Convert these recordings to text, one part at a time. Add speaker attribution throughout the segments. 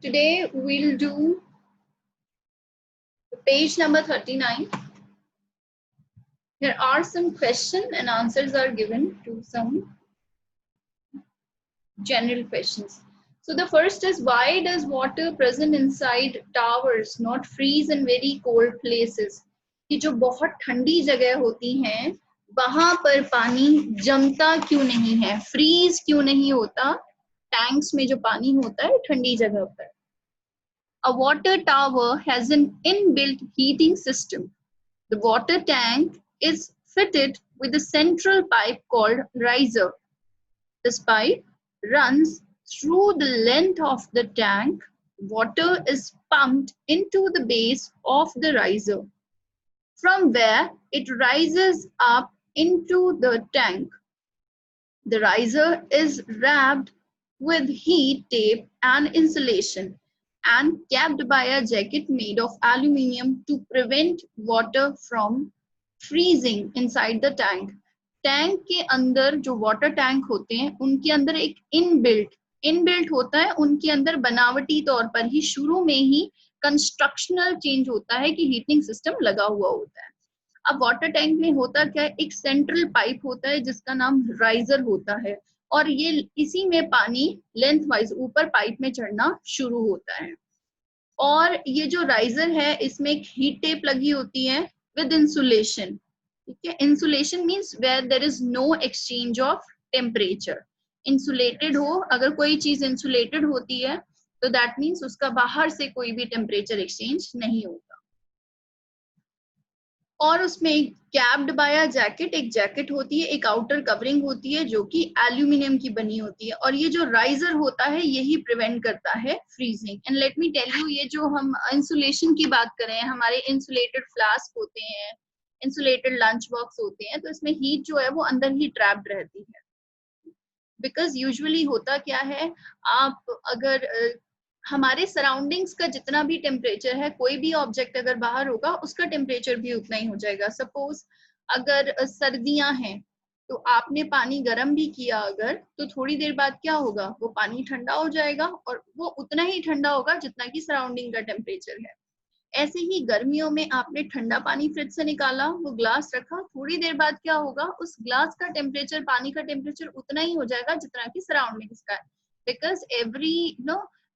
Speaker 1: Today we'll do page number 39. Here are some questions and answers are given to some general questions. So the first is, why does water present inside towers not freeze in very cold places? कि जो बहुत ठंडी जगह होती हैं वहां पर पानी जमता क्यों नहीं है, फ्रीज क्यों नहीं होता टैंक्स में जो पानी होता है ठंडी जगह पर? A water tower has an inbuilt heating system. The water tank is fitted with a central pipe called riser. This pipe runs through the length of the tank. Water is pumped into the base of the riser, from where it rises up into the tank. The riser is wrapped with heat tape and insulation and capped by a jacket made of aluminium to prevent water from freezing inside the tank. Tank के अंदर जो water tank होते हैं उनके अंदर एक inbuilt होता है, उनके अंदर बनावटी तौर पर ही शुरू में ही कंस्ट्रक्शनल चेंज होता है कि हीटिंग सिस्टम लगा हुआ होता है। अब वाटर टैंक में होता क्या है, एक सेंट्रल पाइप होता है जिसका नाम राइजर होता है और ये इसी में पानी लेंथ वाइज ऊपर पाइप में चढ़ना शुरू होता है। और ये जो राइजर है इसमें एक हीट टेप लगी होती है विद इंसुलेशन। ठीक है, insulation means where there is no exchange of temperature. Insulated हो, अगर कोई चीज इंसुलेटेड होती है तो दैट मीन्स उसका बाहर से कोई भी टेम्परेचर एक्सचेंज नहीं होगा। और उसमें कैप्ड बाय अ जैकेट, एक जैकेट होती है, एक आउटर कवरिंग होती है जो कि एल्यूमिनियम की बनी होती है और ये जो राइजर होता है यही प्रिवेंट करता है freezing. And let me tell you, ये जो हम इंसुलेशन की बात करें, हमारे इंसुलेटेड फ्लास्क होते हैं, इंसुलेटेड लंच बॉक्स होते हैं, तो इसमें हीट जो है वो अंदर ही ट्रैप्ड रहती है। बिकॉज यूजुअली होता क्या है, आप अगर हमारे सराउंडिंग्स का जितना भी टेम्परेचर है, कोई भी ऑब्जेक्ट अगर बाहर होगा उसका टेम्परेचर भी उतना ही हो जाएगा। सपोज अगर सर्दियां हैं तो आपने पानी गर्म भी किया अगर, तो थोड़ी देर बाद क्या होगा, वो पानी ठंडा हो जाएगा और वो उतना ही ठंडा होगा जितना कि सराउंडिंग का टेम्परेचर है। ऐसे ही गर्मियों में आपने ठंडा पानी फ्रिज से निकाला, वो ग्लास रखा, थोड़ी देर बाद क्या होगा, उस ग्लास का टेम्परेचर, पानी का टेम्परेचर उतना ही हो जाएगा जितना कि सराउंडिंग्स का है। Because every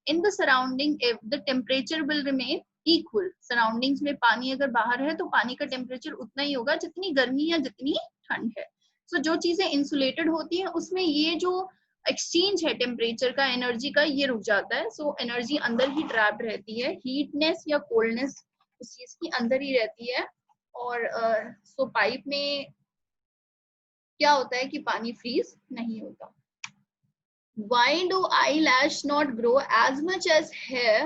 Speaker 1: in the surrounding if the temperature will remain equal, surroundings में पानी अगर बाहर है तो पानी का टेम्परेचर उतना ही होगा जितनी गर्मी या जितनी ठंड है। सो जो चीजें इंसुलेटेड होती हैं उसमें ये जो एक्सचेंज है टेम्परेचर का, एनर्जी का, ये रुक जाता है। सो एनर्जी अंदर ही ट्रैप्ड रहती है, हीटनेस या कोल्डनेस उस चीज की अंदर ही रहती है। और सो पाइप में क्या होता है कि पानी फ्रीज नहीं होता। Why do eyelash not grow as much as hair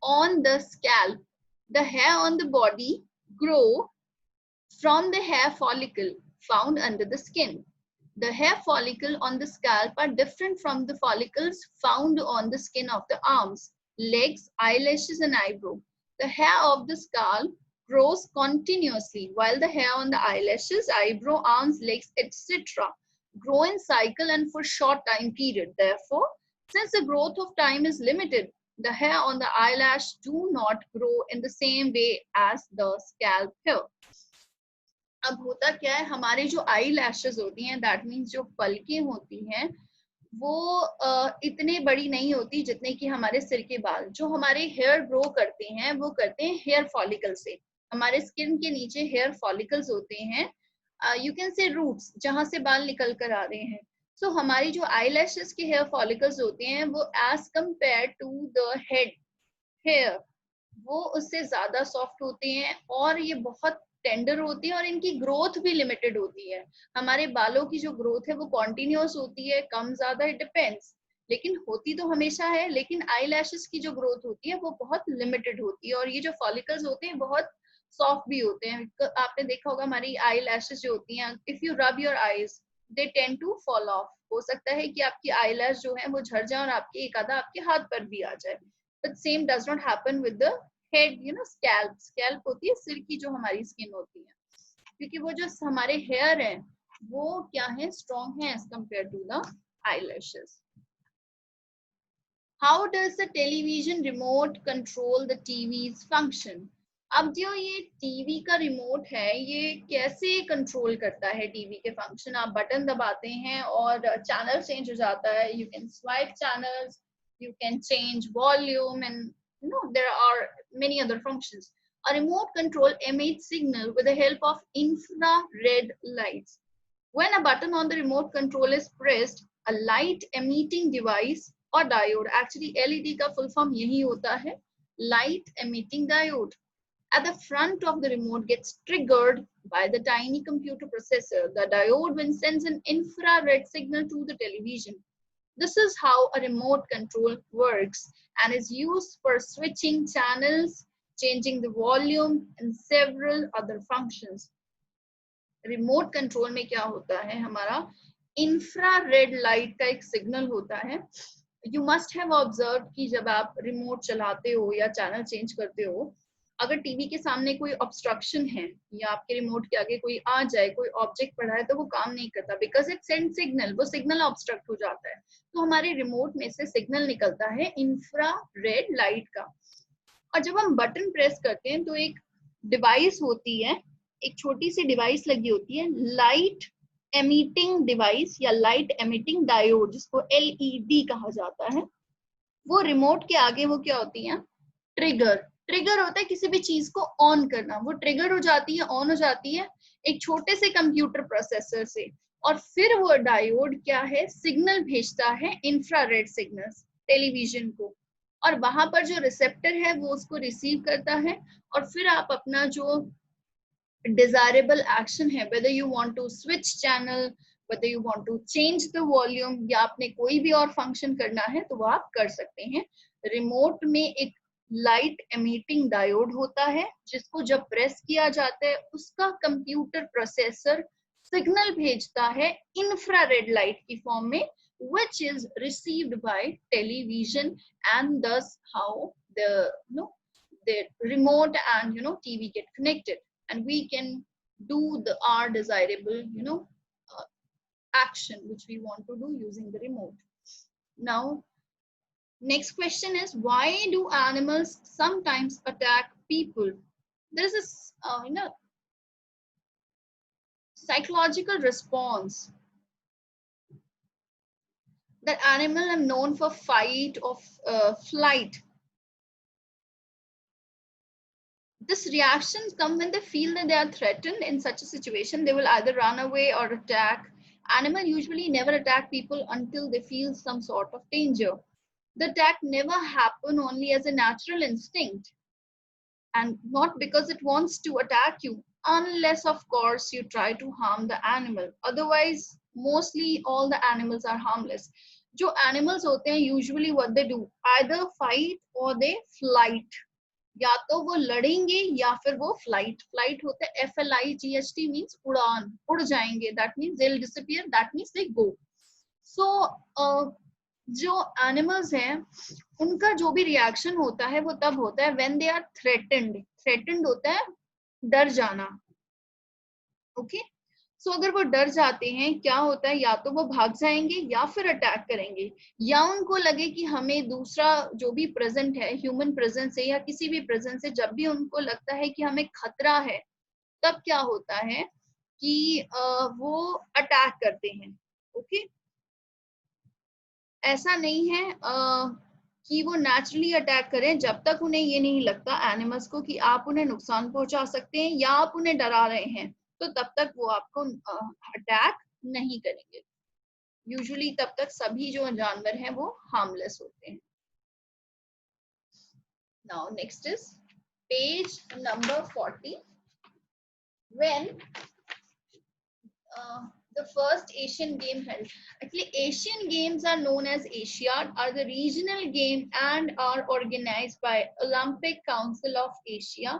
Speaker 1: on the scalp? The hair on the body grow from the hair follicle found under the skin. The hair follicle on the scalp are different from the follicles found on the skin of the arms, legs, eyelashes, and eyebrow. The hair of the scalp grows continuously, while the hair on the eyelashes, eyebrow, arms, legs, etc. grow in cycle and for short time period. Therefore, since the growth of time is limited, the hair on the eyelash do not grow in the same way as the scalp hair. अब होता क्या है, हमारे जो eye lashes होती हैं, that means जो पलकें होती हैं, वो इतने बड़ी नहीं होती जितने कि हमारे सिर के बाल। जो हमारे हेयर ग्रो करते हैं वो करते हैं हेयर फॉलिकल से। हमारे स्किन के नीचे हेयर फॉलिकल्स होते हैं, यू कैन से रूट्स, जहां से बाल निकल कर आ रहे हैं। सो हमारी जो आई लैशेस के हेयर फॉलिकल्स होते हैं वो as compare to the head hair, वो उससे ज्यादा सॉफ्ट होते हैं और ये बहुत टेंडर होती है और इनकी ग्रोथ भी लिमिटेड होती है। हमारे बालों की जो ग्रोथ है वो कॉन्टिन्यूअस होती है, कम ज्यादा इट डिपेंड्स, लेकिन होती तो हमेशा है। लेकिन आई लैशेस की जो ग्रोथ होती है वो बहुत लिमिटेड होती है और ये जो फॉलिकल्स होते हैं बहुत सॉफ्ट भी होते हैं। आपने देखा होगा हमारी आई लैशेस जो होती हैं, if you rub your eyes they tend to fall off. हो सकता है कि आपकी आई लैश जो है वो झड़ जाए और आपके एक आधा आपके हाथ पर भी आ जाए। But same does not happen with the head, scalp. Scalp होती है सिर की जो हमारी स्किन होती है, क्योंकि वो जो हमारे हेयर है वो क्या है, स्ट्रॉन्ग है as compare to the eyelashes. How does the television remote control the TV's function? अब जो ये टीवी का रिमोट है ये कैसे कंट्रोल करता है टीवी के फंक्शन? आप बटन दबाते हैं और चैनल चेंज हो जाता है. You can swipe channels, you can change volume, and there are many other functions. A remote control emits signal with the help of infrared lights. When a button on the remote control is pressed, a light emitting device or diode, actually LED का full form यही होता है, light emitting diode, at the front of the remote gets triggered by the tiny computer processor. The diode then sends an infrared signal to the television. This is how a remote control works and is used for switching channels, changing the volume, and several other functions. Remote control में क्या होता है, हमारा infrared light का एक signal होता है. You must have observe कि जब आप रिमोट चलाते हो या चैनल चेंज करते हो, अगर टीवी के सामने कोई ऑब्स्ट्रक्शन है या आपके रिमोट के आगे कोई आ जाए, कोई ऑब्जेक्ट पड़ा है, तो वो काम नहीं करता बिकॉज इट सेंड सिग्नल. वो सिग्नल ऑब्स्ट्रक्ट हो जाता है. तो हमारे रिमोट में से सिग्नल निकलता है इंफ्रारेड लाइट का. और जब हम बटन प्रेस करते हैं तो एक डिवाइस होती है, एक छोटी सी डिवाइस लगी होती है, लाइट एमिटिंग डिवाइस या लाइट एमिटिंग डायोड, जिसको एलईडी कहा जाता है. वो रिमोट के आगे वो क्या होती है, ट्रिगर. ट्रिगर होता है किसी भी चीज को ऑन करना. वो ट्रिगर हो जाती है, ऑन हो जाती है एक छोटे से कंप्यूटर प्रोसेसर से, और फिर वो डायोड क्या है, सिग्नल भेजता है, इंफ्रारेड सिग्नल्स टेलीविजन को, और वहां पर जो रिसेप्टर है वो उसको रिसीव करता है. और फिर आप अपना जो desirable action है, whether you want to switch channel, whether you want to change the volume, या आपने कोई भी और फंक्शन करना है तो वो आप कर सकते हैं. रिमोट में एक लाइट एमिटिंग डायोड होता है जिसको जब प्रेस किया जाता है उसका कंप्यूटर प्रोसेसर सिग्नल भेजता है इंफ्रारेड लाइट की फॉर्म में, which is received by television, and thus how the remote and TV get connected, and we can do our desirable action which we want to do using the remote. Now next question is, why do animals sometimes attack people? There's this psychological response that animals are known for fight or flight. This reaction comes when they feel that they are threatened. In such a situation, they will either run away or attack. Animals usually never attack people until they feel some sort of danger. The attack never happens only as a natural instinct and not because it wants to attack you, unless of course you try to harm the animal. Otherwise, mostly all the animals are harmless. जो animals होते हैं, usually what they do, either fight or they flight. या तो वो लड़ेंगे या फिर वो फ्लाइट. फ्लाइट होता है FLIGHT, मीन्स उड़ान, उड़ जाएंगे. That means they will disappear, that means they go. So जो एनिमल्स हैं उनका जो भी रिएक्शन होता है वो तब होता है when they are threatened. Threatened होता है डर जाना. ओके सो अगर वो डर जाते हैं, क्या होता है, या तो वो भाग जाएंगे या फिर अटैक करेंगे, या उनको लगे कि हमें दूसरा जो भी प्रेजेंट है, ह्यूमन प्रेजेंस है या किसी भी प्रेजेंस से, जब भी उनको लगता है कि हमें खतरा है, तब क्या होता है कि वो अटैक करते हैं. ओके ऐसा नहीं है कि वो नेचुरली अटैक करें जब तक उन्हें ये नहीं लगता एनिमल्स को कि आप उन्हें नुकसान पहुंचा सकते हैं या आप उन्हें डरा रहे हैं, तो तब तक वो आपको अटैक नहीं करेंगे. यूजुअली तब तक सभी जो जानवर हैं वो हार्मलेस होते हैं. Now next is page number 40. When the first Asian game held. Actually, Asian Games are known as Asiad, are the regional game and are organized by Olympic Council of Asia.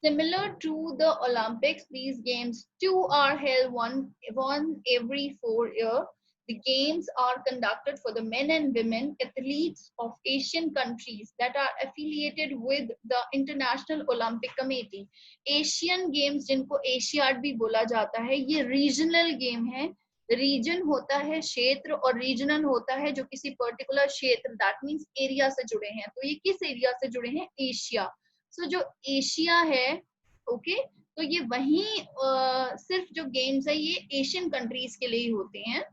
Speaker 1: Similar to the Olympics, these games too are held one every 4 years. The games are conducted for the men and women athletes of Asian countries that are affiliated with the International Olympic Committee. Asian games जिनको Asiad भी बोला जाता है, ये regional game है reason होता है क्षेत्र, और रीजनल होता है जो किसी पर्टिकुलर क्षेत्र, दैट मीन्स एरिया से जुड़े हैं। तो ये किस एरिया से जुड़े हैं? एशिया। सो जो एशिया है, ओके, तो ये वही सिर्फ जो गेम्स है ये एशियन कंट्रीज के लिए ही होते हैं।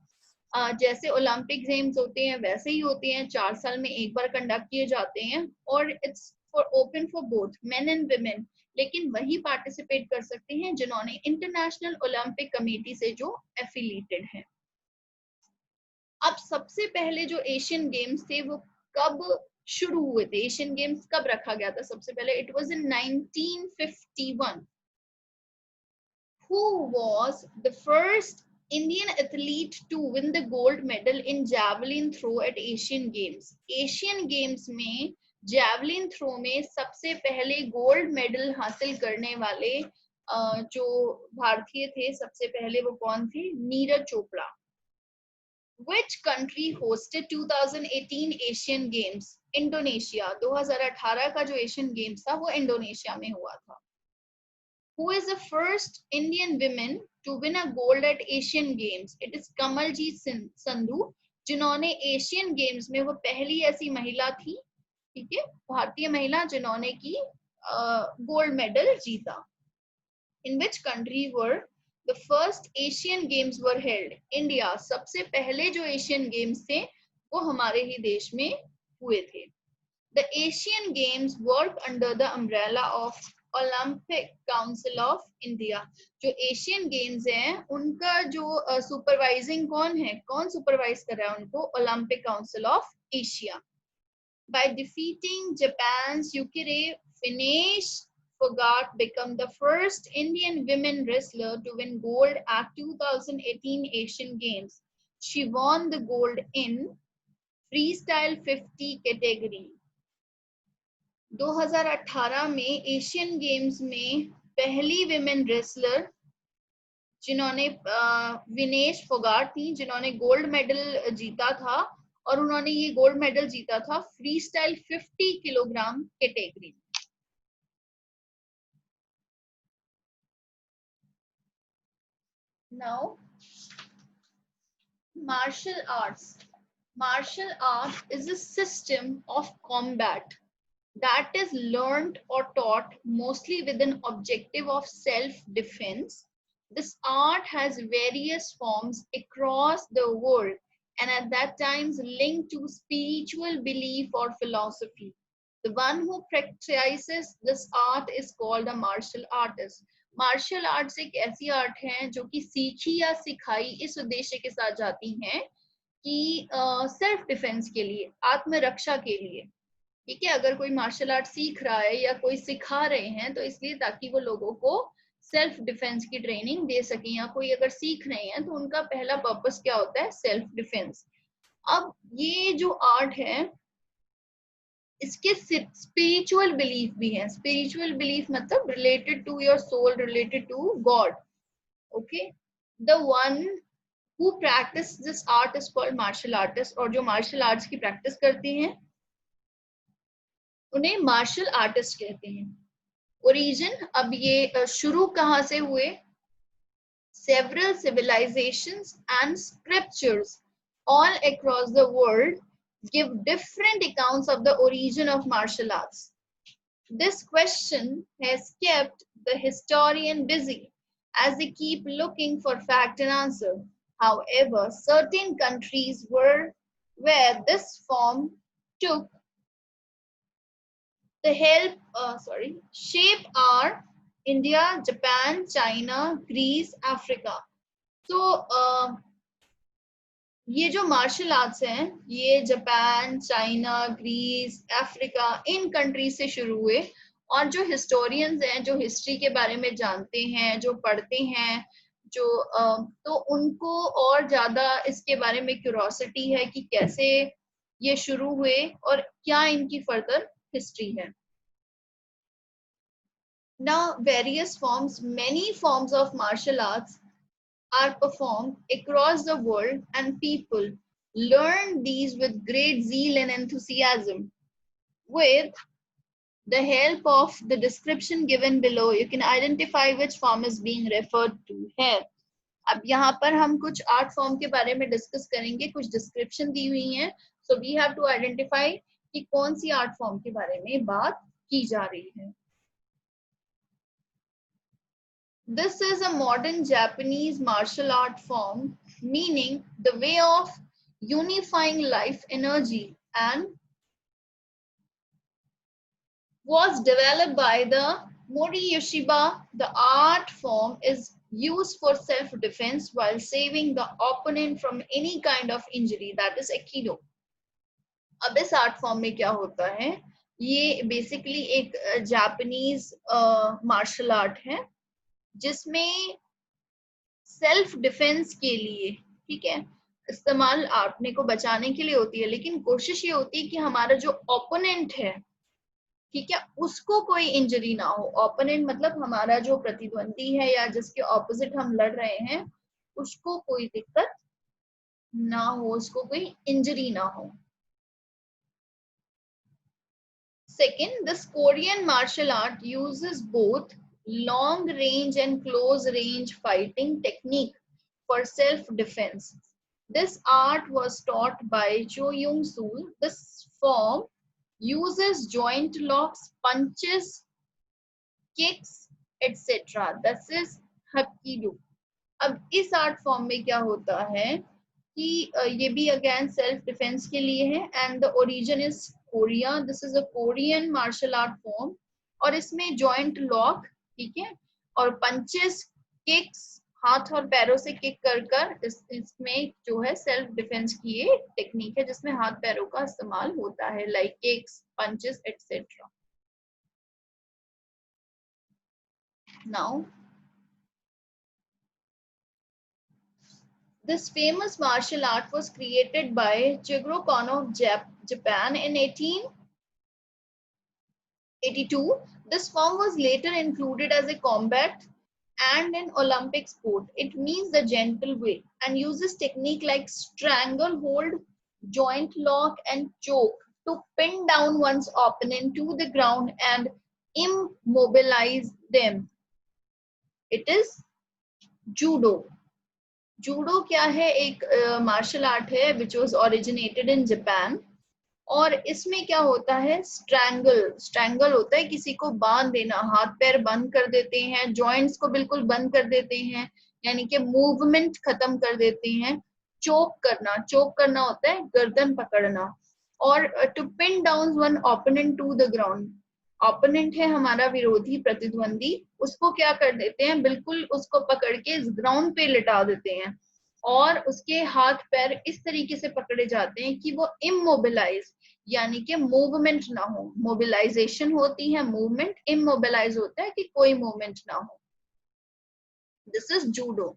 Speaker 1: जैसे ओलंपिक गेम्स होते हैं वैसे ही होते हैं, 4 साल में एक बार कंडक्ट किए जाते हैं, और it's for open for both men and women. लेकिन वही पार्टिसिपेट कर सकते हैं जिन्होंने इंटरनेशनल ओलंपिक कमेटी से जो एफिलिएटेड है। अब सबसे पहले जो एशियन गेम्स थे वो कब शुरू हुए थे? एशियन गेम्स कब रखा गया था सबसे पहले? It was in 1951। Who was the first Indian athlete to win the gold medal in javelin throw at Asian Games? Asian Games में javelin throw में सबसे पहले गोल्ड मेडल हासिल करने वाले जो भारतीय थे सबसे पहले, वो कौन थे? Neeraj Chopra. Which country hosted 2018 Asian Games? Indonesia. 2018 का जो एशियन गेम्स था वो इंडोनेशिया में हुआ था। Who is the first Indian woman to win a gold at Asian Games? It is Kamaljeet Sandhu, जिन्होंने एशियन गेम्स में, वो पहली ऐसी महिला थी, ठीक है, भारतीय महिला जिन्होंने की गोल्ड मेडल जीता। In which country were the first Asian Games were held? India। सबसे पहले जो एशियन गेम्स थे वो हमारे ही देश में हुए थे। The Asian Games work under the umbrella of Olympic Council of India। जो एशियन गेम्स हैं उनका जो सुपरवाइजिंग कौन है, कौन सुपरवाइज कर रहा है उनको? Olympic council of Asia. By defeating Japan's Yukiri, Vinesh Phogat became the first Indian women wrestler to win gold at 2018 Asian Games. She won the gold in freestyle 50 category। 2018 में Asian games में पहली women wrestler जिन्होंने विनेश फोगाट थी, जिन्होंने gold medal जीता था, और उन्होंने ये गोल्ड मेडल जीता था freestyle 50 kilogram category. Now martial arts. Martial art is a system of combat that is learned or taught mostly with an objective of self-defense. This art has various forms across the world and at that times linked to spiritual belief or philosophy. The one who practices this art is called a martial artist. Martial arts एक ऐसी art है जो कि सीखी या सिखाई इस उद्देश्य के साथ जाती हैं कि सेल्फ डिफेंस के लिए, आत्मरक्षा के लिए, ठीक है। अगर कोई मार्शल आर्ट सीख रहा है या कोई सिखा रहे हैं तो इसलिए ताकि वो लोगों को सेल्फ डिफेंस की ट्रेनिंग दे सके, या कोई अगर सीख रहे हैं तो उनका पहला पर्पस क्या होता है? Self defence. अब ये जो आर्ट है इसके स्पिरिचुअल बिलीफ भी है। स्पिरिचुअल बिलीफ मतलब related to your soul, related to God, okay. The one who practice this art is called martial artist, और जो मार्शल आर्ट्स की प्रैक्टिस करते हैं उन्हें मार्शल आर्टिस्ट कहते हैं। ओरिजिन, अब ये शुरू कहाँ से हुए? Several civilizations and scriptures all across the world give different accounts of the origin of martial arts. This question has kept the historian busy as they keep looking for fact and answer. However, certain countries where this form took the shape are India, Japan, China, Greece, Africa. So ये जो martial arts हैं ये Japan, China, Greece, Africa, इन countries से शुरू हुए, और जो historians हैं, जो हिस्ट्री के बारे में जानते हैं, जो पढ़ते हैं, जो तो उनको और ज्यादा इसके बारे में क्यूरोसिटी है कि कैसे ये शुरू हुए और क्या इनकी फर्दर हिस्ट्री है। Now various forms, many forms of martial arts are performed across the world and people learn these with great zeal and enthusiasm. With the help of the description given below, you can identify which form is being referred to here. अब यहाँ पर हम कुछ art form के बारे में discuss करेंगे, कुछ डिस्क्रिप्शन दी हुई है, so we have to identify कि कौन सी आर्ट फॉर्म के बारे में बात की जा रही है। This is a modern Japanese martial art form, meaning the way of unifying life energy, and was developed by the Mori Yoshiba. The art form is used for self-defense while saving the opponent from any kind of injury, that is Aikido. अब इस art form में क्या होता है, ये basically एक Japanese martial art है जिसमें सेल्फ डिफेंस के लिए, ठीक है, इस्तेमाल अपने को बचाने के लिए होती है, लेकिन कोशिश ये होती है कि हमारा जो ओपोनेंट है, ठीक है, उसको कोई इंजरी ना हो। ओपोनेंट मतलब हमारा जो प्रतिद्वंदी है या जिसके ऑपोजिट हम लड़ रहे हैं, उसको कोई दिक्कत ना हो, उसको कोई इंजरी ना हो। Second, this Korean martial art uses both long range and close range fighting technique for self-defense. This art was taught by Cho Young-sul. This form uses joint locks, punches, kicks, etc. This is Hapkido. अब इस art form में क्या होता है कि ये भी again self defence के लिए है, and the origin is Korea. This is a Korean martial art form, और इसमें जॉइंट लॉक, ठीक है, और पंचेस, किक्स, हाथ और पैरों से किक कर इसमें जो है सेल्फ डिफेंस की ये टेक्निक है जिसमें हाथ पैरों का इस्तेमाल होता है, like kicks, punches etcetera. Now this famous martial art was created by Chiguro Kono of Japan in 1882. This form was later included as a combat and an Olympic sport. It means the gentle way and uses technique like stranglehold, joint lock, and choke to pin down one's opponent to the ground and immobilize them. It is judo. Judo क्या है, एक martial art है which was originated in Japan, और इसमें क्या होता है, strangle होता है, किसी को बांध देना, हाथ पैर बंद कर देते हैं, जॉइंट्स को बिल्कुल बंद कर देते हैं, यानी कि मूवमेंट खत्म कर देते हैं। चोक करना होता है गर्दन पकड़ना, और to pin down one opponent to the ground, opponent है हमारा विरोधी प्रतिद्वंदी, उसको क्या कर देते हैं, बिल्कुल उसको पकड़ के ग्राउंड पे लिटा देते हैं, और उसके हाथ पैर इस तरीके से पकड़े जाते हैं कि वो इमोबिलाइज, यानी कि मूवमेंट ना हो। मोबिलाइजेशन होती है मूवमेंट, इमोबिलाइज होता है कि कोई मूवमेंट ना हो। This is judo.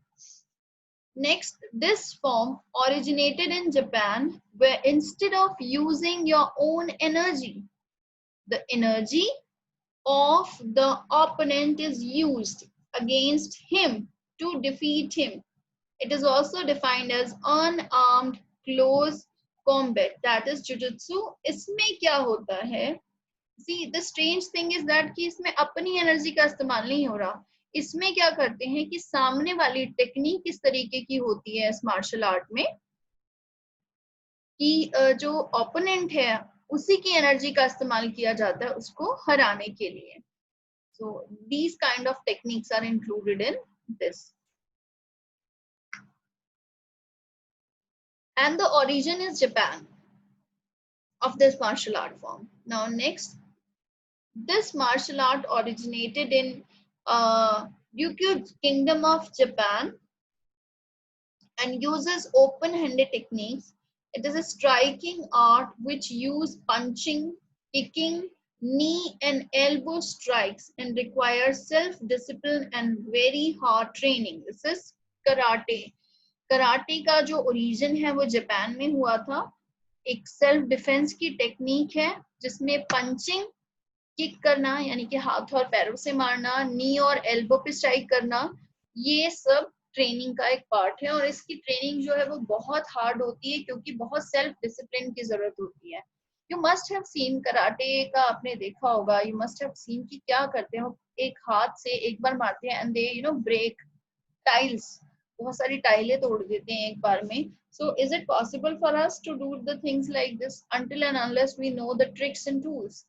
Speaker 1: Next, this form originated in Japan, where instead of using your own energy, the energy of the opponent is used against him to defeat him. It is also defined as unarmed close combat, that is jujutsu. इसमें क्या होता है, see the strange thing is that कि इसमें अपनी energy का इस्तेमाल नहीं हो रहा, इसमें क्या करते हैं कि सामने वाली टेक्निक किस तरीके की होती है इस मार्शल आर्ट में, कि जो ओपोनेंट है उसी की एनर्जी का इस्तेमाल किया जाता है उसको हराने के लिए। So these kind of techniques are included in this. And the origin is Japan of this martial art form. Now next, this martial art originated in Ryukyu Kingdom of Japan and uses open-handed techniques. It is a striking art which use punching, kicking, knee and elbow strikes and requires self-discipline and very hard training. This is karate. Karate का जो origin है वो Japan में हुआ था, एक self defence की technique है जिसमें पंचिंग, किक करना यानी कि हाथ और पैरों से मारना, नी और एल्बो पे स्ट्राइक करना, ये सब ट्रेनिंग का एक पार्ट है, और इसकी ट्रेनिंग जो है वो बहुत हार्ड होती है क्योंकि बहुत सेल्फ डिसिप्लिन की जरूरत होती है। You must have seen karate का, आपने देखा होगा, यू मस्ट हैव सीन कि क्या करते हैं, एक हाथ से एक बार मारते हैं एंड दे ब्रेक टाइल्स, बहुत सारी टाइलें तोड़ देते हैं एक बार में. So is it possible for us to do the things like this until and unless we know the tricks and tools?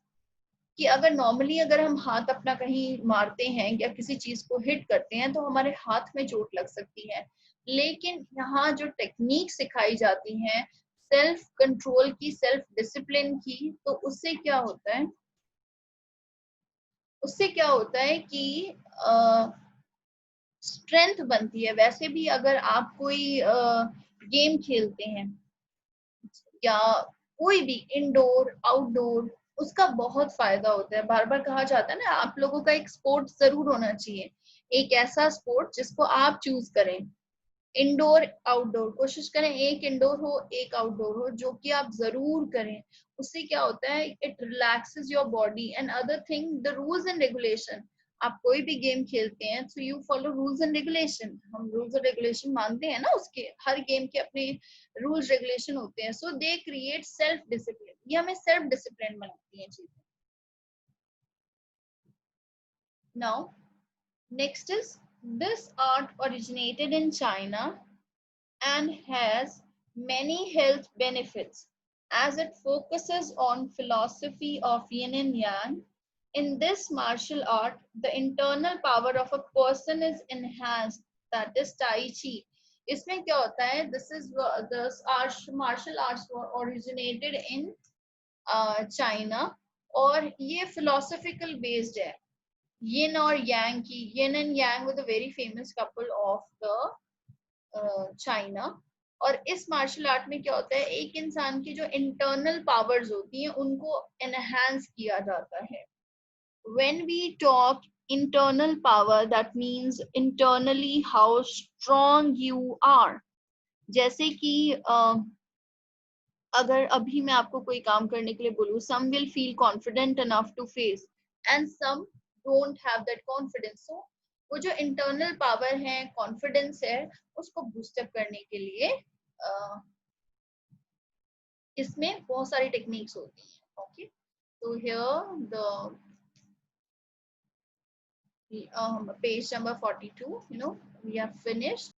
Speaker 1: कि अगर नॉर्मली अगर हम हाथ अपना कहीं मारते हैं या किसी चीज को हिट करते हैं तो हमारे हाथ में चोट लग सकती है. लेकिन यहाँ जो टेक्निक सिखाई जाती है सेल्फ कंट्रोल की, सेल्फ डिसिप्लिन की, तो उससे क्या होता है, उससे क्या होता है कि स्ट्रेंथ बनती है. वैसे भी अगर आप कोई गेम खेलते हैं या कोई भी इंडोर आउटडोर, उसका बहुत फायदा होता है. बार बार कहा जाता है ना, आप लोगों का एक स्पोर्ट जरूर होना चाहिए, एक ऐसा स्पोर्ट जिसको आप चूज करें. इंडोर आउटडोर कोशिश करें, एक इंडोर हो एक आउटडोर हो, जो कि आप जरूर करें. उससे क्या होता है, it relaxes your body. And other thing, the rules and regulation. आप कोई भी गेम खेलते हैं तो you follow rules and regulation. हम रूल्स एंड रेगुलेशन मानते हैं ना, उसके हर गेम के अपने रूल्स रेगुलेशन होते हैं. सो दे क्रिएट सेल्फ डिसिप्लिन. ये हमें सेल्फ डिसिप्लिन बनाती है चीजें. Now next is, this art originated in China and has many health benefits as it focuses on philosophy of yin and yang. In this martial art, the internal power of a person is enhanced, that is Tai Chi. इसमें क्या होता है, this is this martial arts originated in China और ये philosophical based है. Yin और Yang की, Yin and Yang were the very famous couple of the China. और इस मार्शल आर्ट में क्या होता है, एक इंसान की जो इंटरनल पावर्स होती हैं उनको एनहांस किया जाता है. When we talk internal power, that means internally how strong you are. जैसे कि अगर अभी मैं आपको कोई काम करने के लिए बोलूं, some will feel confident enough to face and some don't have that confidence. So वो जो इंटरनल पावर है, कॉन्फिडेंस है, उसको बूस्टअप करने के लिए इसमें बहुत सारी टेक्निक्स होती हैं. Okay, so here the page number 42, we have finished.